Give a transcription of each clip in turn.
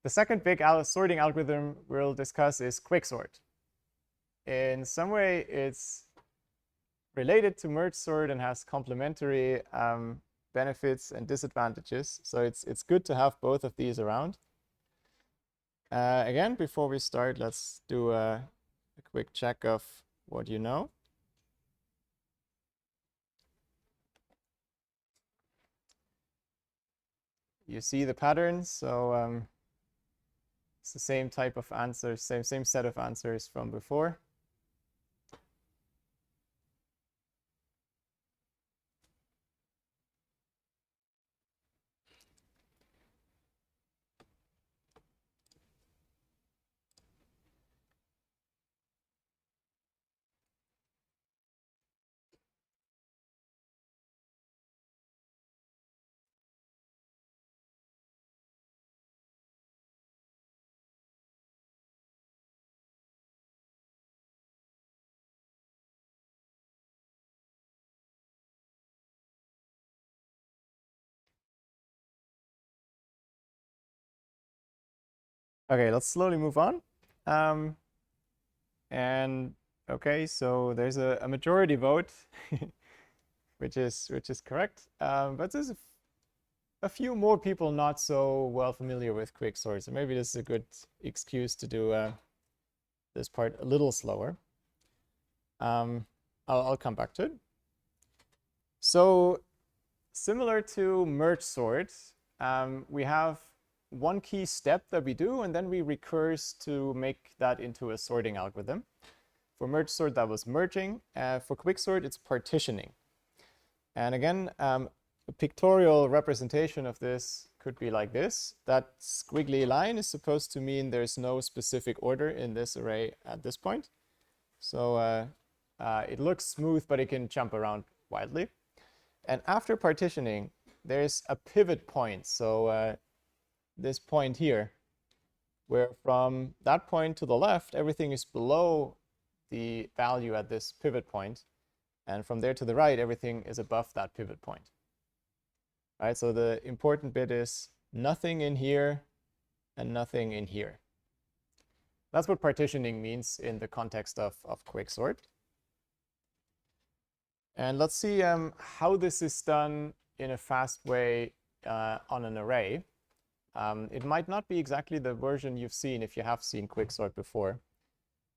The second big sorting algorithm we'll discuss is Quicksort. In some way, it's related to merge sort and has complementary benefits and disadvantages. So it's good to have both of these around. Again, before we start, let's do a quick check of what you know. You see the patterns, so it's the same type of answers, same set of answers from before. Okay, let's slowly move on. And okay, so there's a majority vote, which is correct. But there's a few more people not so well familiar with Quicksort, so maybe this is a good excuse to do this part a little slower. I'll come back to it. So similar to merge sort, we have one key step that we do, and then we recurse to make that into a sorting algorithm. For merge sort, that was merging. For Quicksort, it's partitioning. And again, a pictorial representation of this could be like this. That squiggly line is supposed to mean there's no specific order in this array at this point. So it looks smooth, but it can jump around wildly. And after partitioning, there's a pivot point. So this point here, where from that point to the left, everything is below the value at this pivot point. And from there to the right, everything is above that pivot point. All right, so the important bit is nothing in here and nothing in here. That's what partitioning means in the context of Quicksort. And let's see how this is done in a fast way on an array. It might not be exactly the version you've seen if you have seen Quicksort before,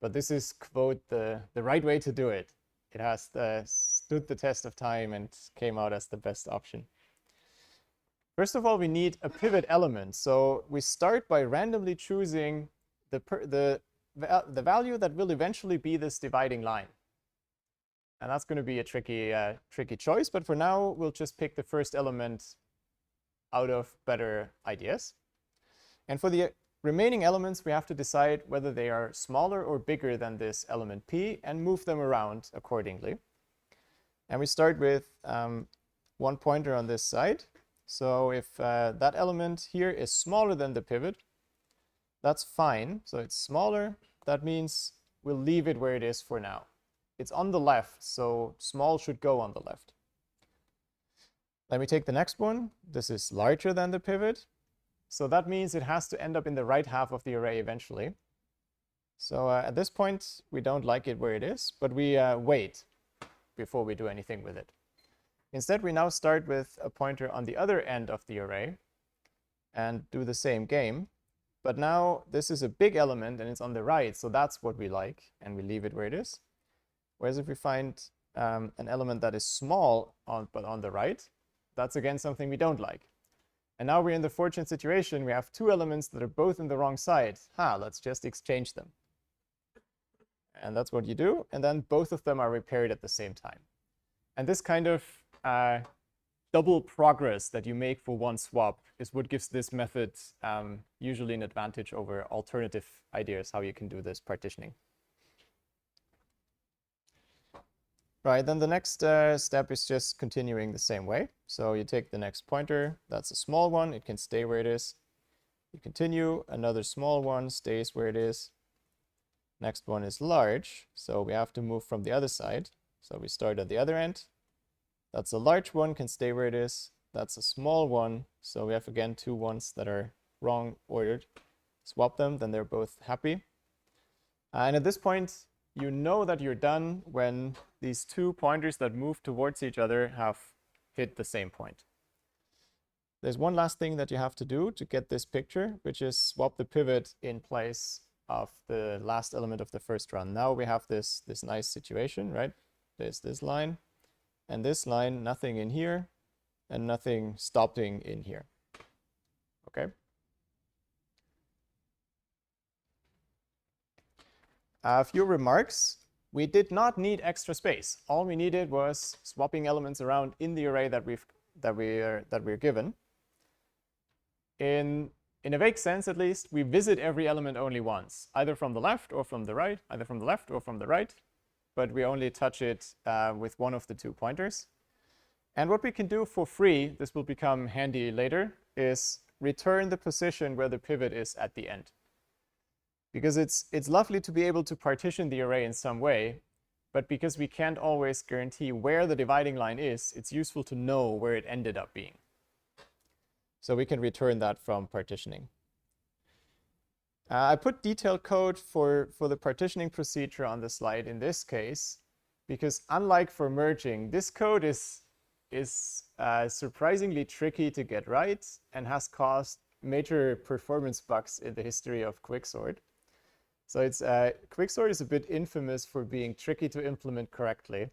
but this is, quote, the right way to do it. It has stood the test of time and came out as the best option. First of all, we need a pivot element. So we start by randomly choosing the value that will eventually be this dividing line. And that's going to be a tricky choice. But for now, we'll just pick the first element out of better ideas. And for the remaining elements, we have to decide whether they are smaller or bigger than this element p and move them around accordingly. And we start with one pointer on this side. So if that element here is smaller than the pivot, that's fine. So it's smaller. That means we'll leave it where it is for now. It's on the left, so small should go on the left. Let me take the next one. This is larger than the pivot. So that means it has to end up in the right half of the array eventually. So at this point, we don't like it where it is, but we wait before we do anything with it. Instead, we now start with a pointer on the other end of the array and do the same game. But now this is a big element and it's on the right, so that's what we like, and we leave it where it is. Whereas if we find an element that is small but on the right, that's again something we don't like. And now we're in the fortunate situation, we have two elements that are both in the wrong side. Let's just exchange them. And that's what you do. And then both of them are repaired at the same time. And this kind of double progress that you make for one swap is what gives this method usually an advantage over alternative ideas how you can do this partitioning. Right, then the next step is just continuing the same way. So you take the next pointer, that's a small one, it can stay where it is. You continue, another small one stays where it is. Next one is large, so we have to move from the other side. So we start at the other end. That's a large one, can stay where it is. That's a small one, so we have again two ones that are wrong ordered. swap them, then they're both happy. And at this point, you know that you're done when these two pointers that move towards each other have hit the same point. There's one last thing that you have to do to get this picture, which is swap the pivot in place of the last element of the first run. Now we have this nice situation, right? There's this line and this line, nothing in here and nothing stopping in here. Okay. A few remarks. We did not need extra space. All we needed was swapping elements around in the array that we're given. In a vague sense, at least, we visit every element only once, either from the left or from the right, either from the left or from the right, but we only touch it with one of the two pointers. And what we can do for free, this will become handy later, is return the position where the pivot is at the end. Because it's lovely to be able to partition the array in some way, but because we can't always guarantee where the dividing line is, it's useful to know where it ended up being. So we can return that from partitioning. I put detailed code for the partitioning procedure on the slide in this case, because unlike for merging, this code is surprisingly tricky to get right and has caused major performance bugs in the history of Quicksort. So Quicksort is a bit infamous for being tricky to implement correctly.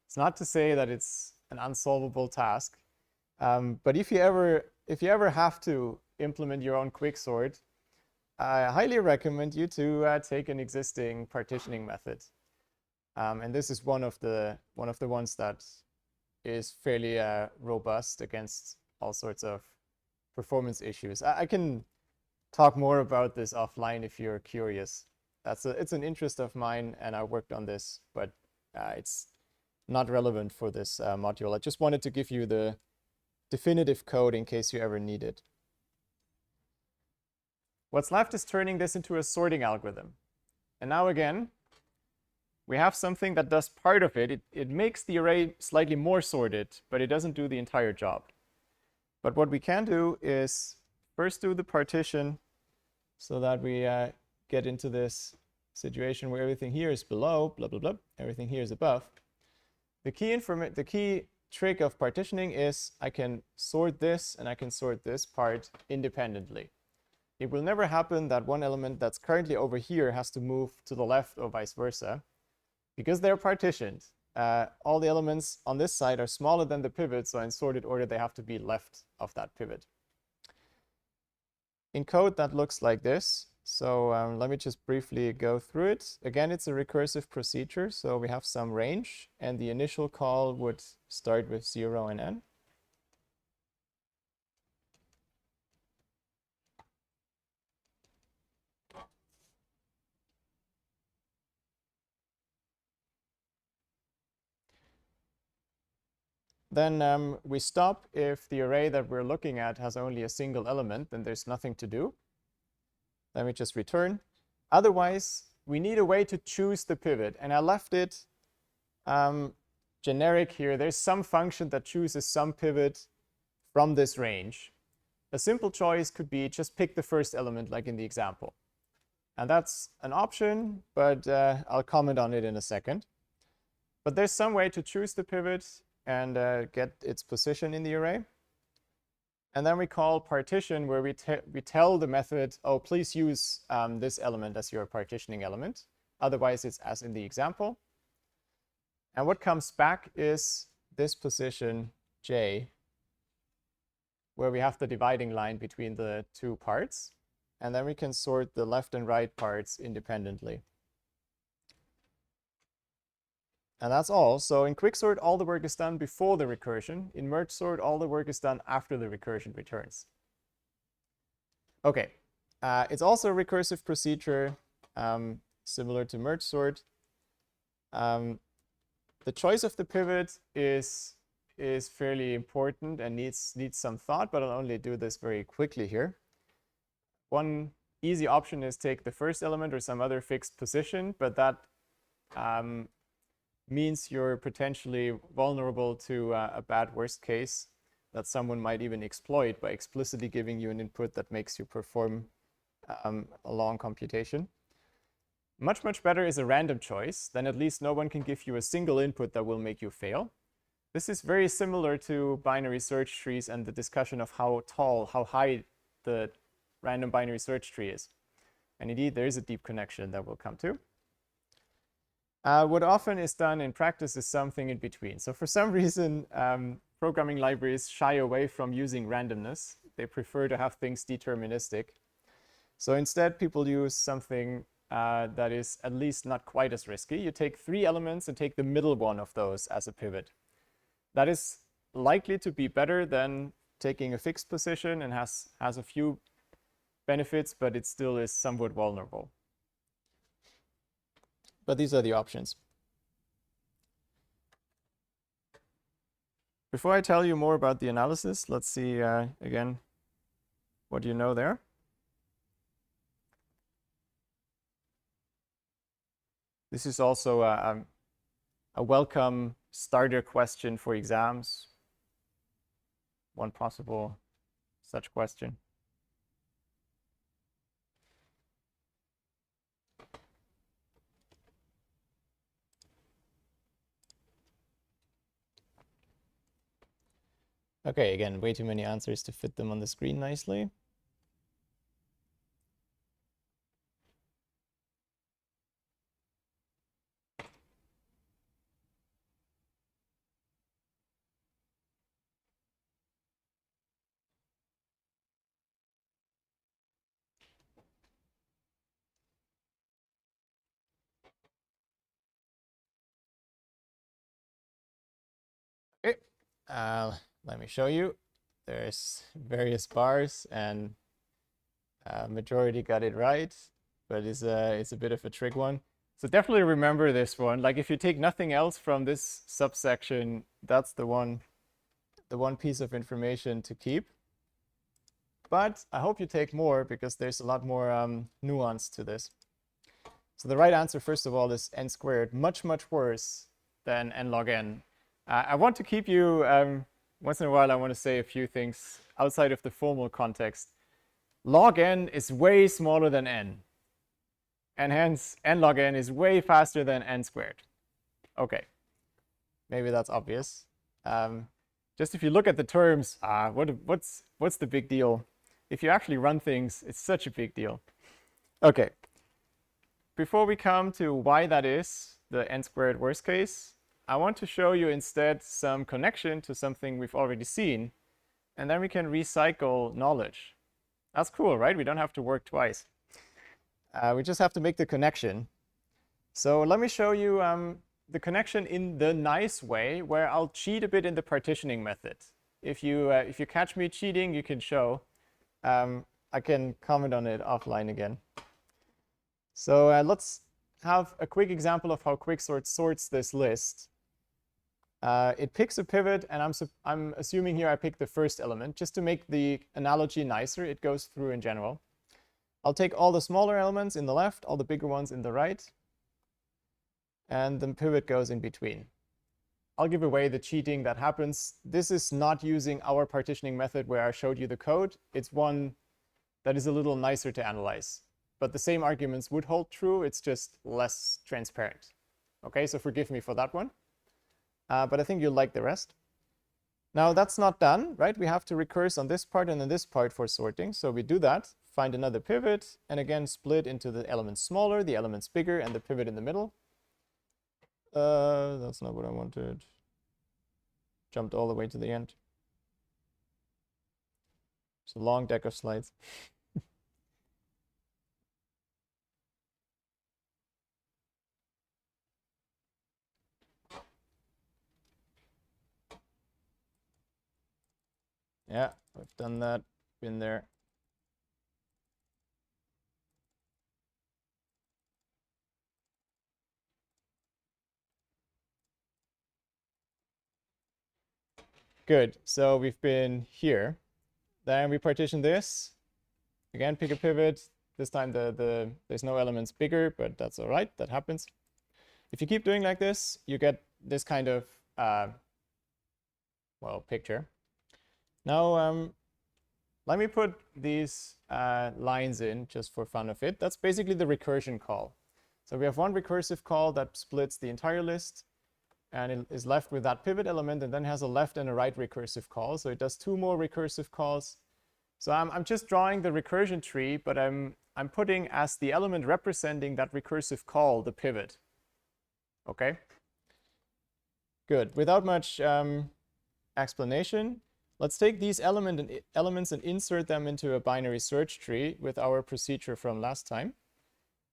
It's not to say that it's an unsolvable task, but if you ever have to implement your own Quicksort, I highly recommend you to take an existing partitioning method. And this is one of the ones that is fairly robust against all sorts of performance issues. I can talk more about this offline if you're curious. It's an interest of mine, and I worked on this, but it's not relevant for this module. I just wanted to give you the definitive code in case you ever need it. What's left is turning this into a sorting algorithm. And now again, we have something that does part of it. It makes the array slightly more sorted, but it doesn't do the entire job. But what we can do is first do the partition so that we get into this situation where everything here is below, blah, blah, blah, everything here is above. The key trick of partitioning is I can sort this and I can sort this part independently. It will never happen that one element that's currently over here has to move to the left or vice versa. Because they're partitioned, all the elements on this side are smaller than the pivot, so in sorted order they have to be left of that pivot. In code that looks like this. So let me just briefly go through it. Again, it's a recursive procedure, so we have some range, and the initial call would start with 0 and n. Then we stop if the array that we're looking at has only a single element, then there's nothing to do. Then we just return. Otherwise, we need a way to choose the pivot. And I left it generic here. There's some function that chooses some pivot from this range. A simple choice could be just pick the first element, like in the example. And that's an option, but I'll comment on it in a second. But there's some way to choose the pivot and get its position in the array. And then we call partition, where we tell the method, oh, please use this element as your partitioning element. Otherwise, it's as in the example. And what comes back is this position, j, where we have the dividing line between the two parts. And then we can sort the left and right parts independently. And that's all. So in Quicksort, all the work is done before the recursion. In mergesort, all the work is done after the recursion returns. OK, it's also a recursive procedure similar to mergesort. The choice of the pivot is fairly important and needs some thought, but I'll only do this very quickly here. One easy option is take the first element or some other fixed position, but that means you're potentially vulnerable to a bad worst case that someone might even exploit by explicitly giving you an input that makes you perform a long computation. Much, much better is a random choice. Then at least no one can give you a single input that will make you fail. This is very similar to binary search trees and the discussion of how tall, how high the random binary search tree is. And indeed, there is a deep connection that we'll come to. What often is done in practice is something in between. So for some reason, programming libraries shy away from using randomness. They prefer to have things deterministic. So instead, people use something that is at least not quite as risky. You take 3 elements and take the middle one of those as a pivot. That is likely to be better than taking a fixed position and has a few benefits, but it still is somewhat vulnerable. But these are the options. Before I tell you more about the analysis, let's see again what you know there. This is also a welcome starter question for exams. One possible such question. Okay, again, way too many answers to fit them on the screen nicely. Okay, let me show you. There's various bars, and majority got it right, but it's a bit of a trick one. So definitely remember this one. Like if you take nothing else from this subsection, that's the one piece of information to keep. But I hope you take more because there's a lot more nuance to this. So the right answer, first of all, is n squared, much, much worse than n log n. I want to keep you, once in a while, I want to say a few things outside of the formal context. Log n is way smaller than n. And hence, n log n is way faster than n squared. Okay, maybe that's obvious. Just if you look at the terms, what's the big deal? If you actually run things, it's such a big deal. Okay, before we come to why that is the n squared worst case, I want to show you instead some connection to something we've already seen, and then we can recycle knowledge. That's cool, right? We don't have to work twice. We just have to make the connection. So let me show you the connection in the nice way, where I'll cheat a bit in the partitioning method. If you catch me cheating, you can show. I can comment on it offline again. So let's have a quick example of how Quicksort sorts this list. It picks a pivot, and I'm assuming here I pick the first element. Just to make the analogy nicer, it goes through in general. I'll take all the smaller elements in the left, all the bigger ones in the right, and the pivot goes in between. I'll give away the cheating that happens. This is not using our partitioning method where I showed you the code. It's one that is a little nicer to analyze. But the same arguments would hold true. It's just less transparent. Okay, so forgive me for that one. But I think you'll like the rest. Now that's not done, right? We have to recurse on this part and on this part for sorting. So we do that, find another pivot, and again split into the elements smaller, the elements bigger, and the pivot in the middle. That's not what I wanted. Jumped all the way to the end. It's a long deck of slides. Yeah, I've done that, been there. Good, so we've been here. Then we partition this. Again, pick a pivot. This time there's no elements bigger, but that's all right, that happens. If you keep doing like this, you get this kind of, well, picture. Now, let me put these lines in just for fun of it. That's basically the recursion call. So we have one recursive call that splits the entire list, and it is left with that pivot element, and then has a left and a right recursive call. So it does two more recursive calls. So I'm just drawing the recursion tree, but I'm putting as the element representing that recursive call the pivot. Okay? Good. Without much explanation, let's take these elements and insert them into a binary search tree with our procedure from last time.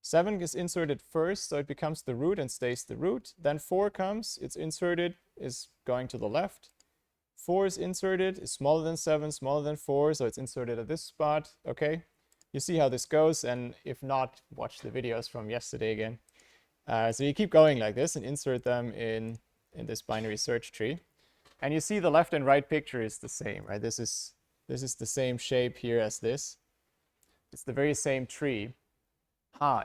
7 is inserted first, so it becomes the root and stays the root. Then 4 comes, it's inserted, is going to the left. 4 is inserted, is smaller than 7, smaller than 4, so it's inserted at this spot. Okay, you see how this goes, and if not, watch the videos from yesterday again. So you keep going like this and insert them in this binary search tree. And you see the left and right picture is the same, right? This is the same shape here as this. It's the very same tree.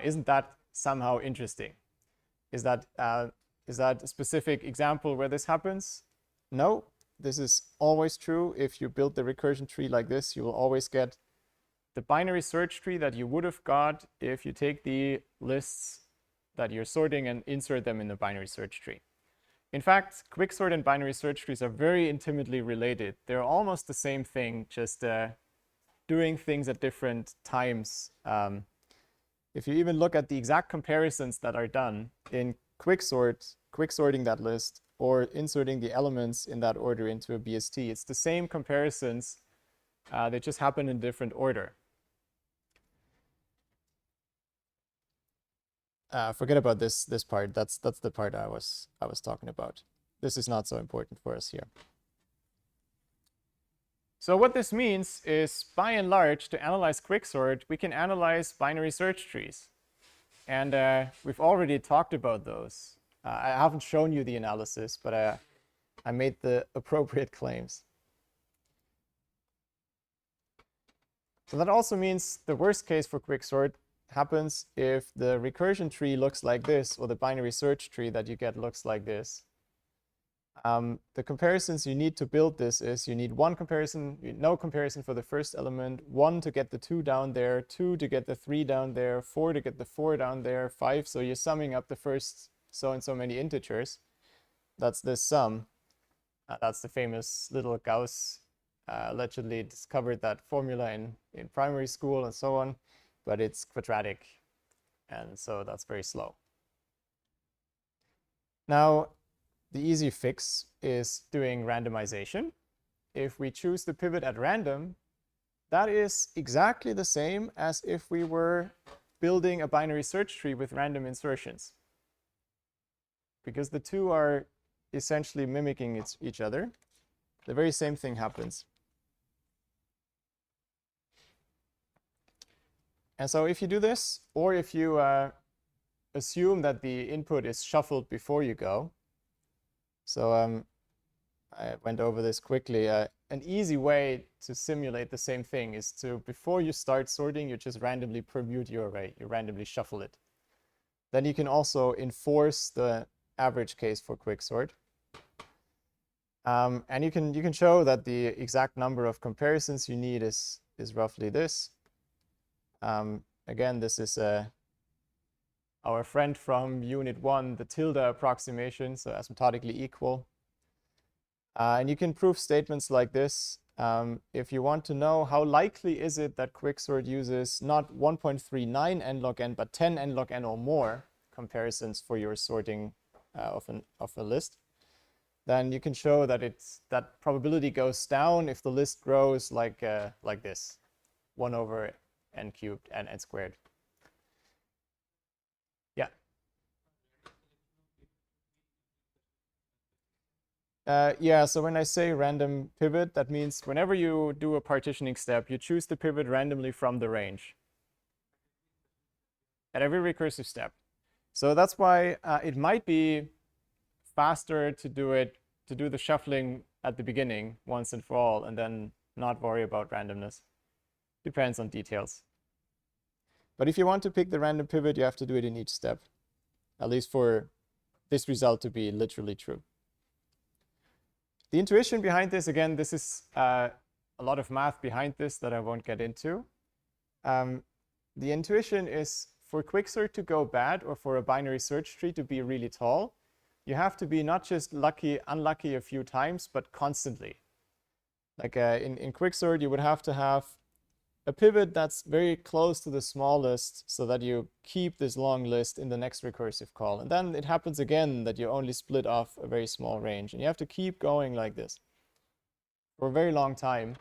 Isn't that somehow interesting? Is that a specific example where this happens? No, this is always true. If you build the recursion tree like this, you will always get the binary search tree that you would have got if you take the lists that you're sorting and insert them in the binary search tree. In fact, Quicksort and binary search trees are very intimately related. They're almost the same thing, just doing things at different times. If you even look at the exact comparisons that are done in Quicksort, quicksorting that list, or inserting the elements in that order into a BST, it's the same comparisons. They just happen in different order. Forget about this part. That's the part I was talking about. This is not so important for us here. So what this means is, by and large, to analyze Quicksort, we can analyze binary search trees. And we've already talked about those. I haven't shown you the analysis, but I made the appropriate claims. So that also means the worst case for Quicksort happens if the recursion tree looks like this, or the binary search tree that you get looks like this. The comparisons you need to build this is you need no comparison for the first element, 1 to get the 2 down there, 2 to get the 3 down there, 4 to get the 4 down there, 5. So you're summing up the first so and so many integers. That's this sum. That's the famous little Gauss allegedly discovered that formula in primary school and so on, but it's quadratic, and so that's very slow. Now, the easy fix is doing randomization. If we choose the pivot at random, that is exactly the same as if we were building a binary search tree with random insertions, because the two are essentially mimicking each other. The very same thing happens. And so if you do this, or if you assume that the input is shuffled before you go, so I went over this quickly. An easy way to simulate the same thing is to, before you start sorting, you just randomly permute your array. You randomly shuffle it. Then you can also enforce the average case for Quicksort. And you can show that the exact number of comparisons you need is roughly this. Again, this is our friend from Unit 1, the tilde approximation, so asymptotically equal. And you can prove statements like this. If you want to know how likely is it that Quicksort uses not 1.39 n log n, but 10 n log n or more comparisons for your sorting of a list, then you can show that that probability goes down if the list grows like this, 1 over n cubed and n squared. Yeah. Yeah, so when I say random pivot, that means whenever you do a partitioning step, you choose the pivot randomly from the range at every recursive step. So that's why it might be faster to do the shuffling at the beginning once and for all, and then not worry about randomness. Depends on details. But if you want to pick the random pivot, you have to do it in each step, at least for this result to be literally true. The intuition behind this, again, this is a lot of math behind this that I won't get into. The intuition is for Quicksort to go bad or for a binary search tree to be really tall, you have to be not just unlucky a few times, but constantly. Like in Quicksort, you would have to have a pivot that's very close to the smallest so that you keep this long list in the next recursive call. And then it happens again that you only split off a very small range. And you have to keep going like this for a very long time.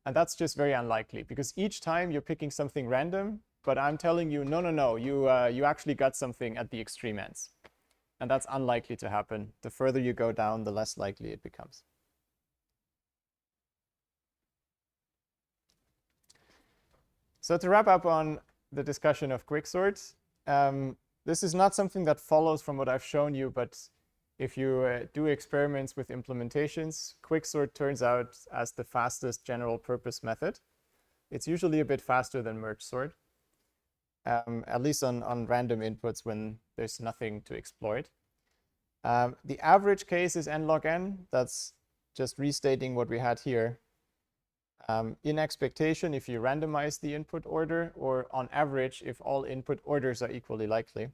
And that's just very unlikely because each time you're picking something random, but I'm telling you, no, you actually got something at the extreme ends. And that's unlikely to happen. The further you go down, the less likely it becomes. So to wrap up on the discussion of Quicksort, this is not something that follows from what I've shown you, but if you do experiments with implementations, Quicksort turns out as the fastest general purpose method. It's usually a bit faster than merge sort, at least on random inputs when there's nothing to exploit. The average case is n log n. That's just restating what we had here. In expectation, if you randomize the input order, or on average, if all input orders are equally likely.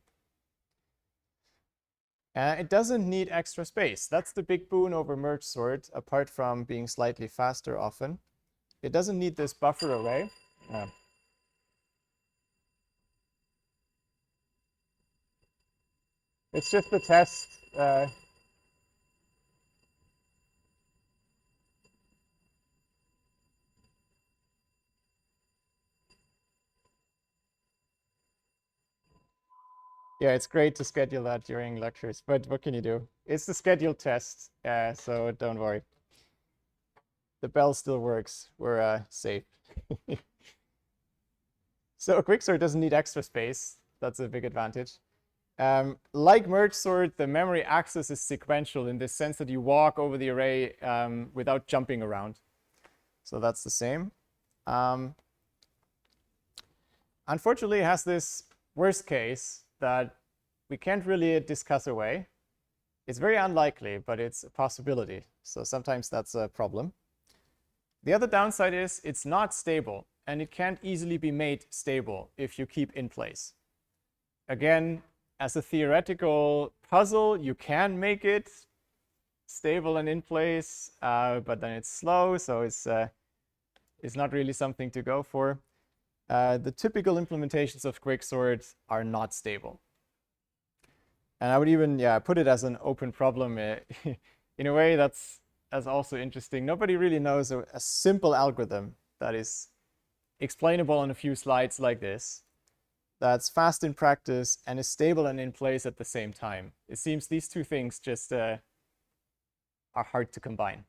It doesn't need extra space. That's the big boon over merge sort, apart from being slightly faster often. It doesn't need this buffer array. It's just the test. Yeah, it's great to schedule that during lectures, but what can you do? It's the scheduled test, so don't worry. The bell still works. We're safe. So Quicksort doesn't need extra space. That's a big advantage. Like merge sort, the memory access is sequential in the sense that you walk over the array without jumping around. So that's the same. Unfortunately, it has this worst case that we can't really discuss away. It's very unlikely, but it's a possibility. So sometimes that's a problem. The other downside is it's not stable, and it can't easily be made stable if you keep in place. Again, as a theoretical puzzle, you can make it stable and in place, but then it's slow, so it's not really something to go for. The typical implementations of Quicksort are not stable. And I would even put it as an open problem. In a way, that's also interesting. Nobody really knows a simple algorithm that is explainable on a few slides like this, that's fast in practice and is stable and in place at the same time. It seems these two things just are hard to combine.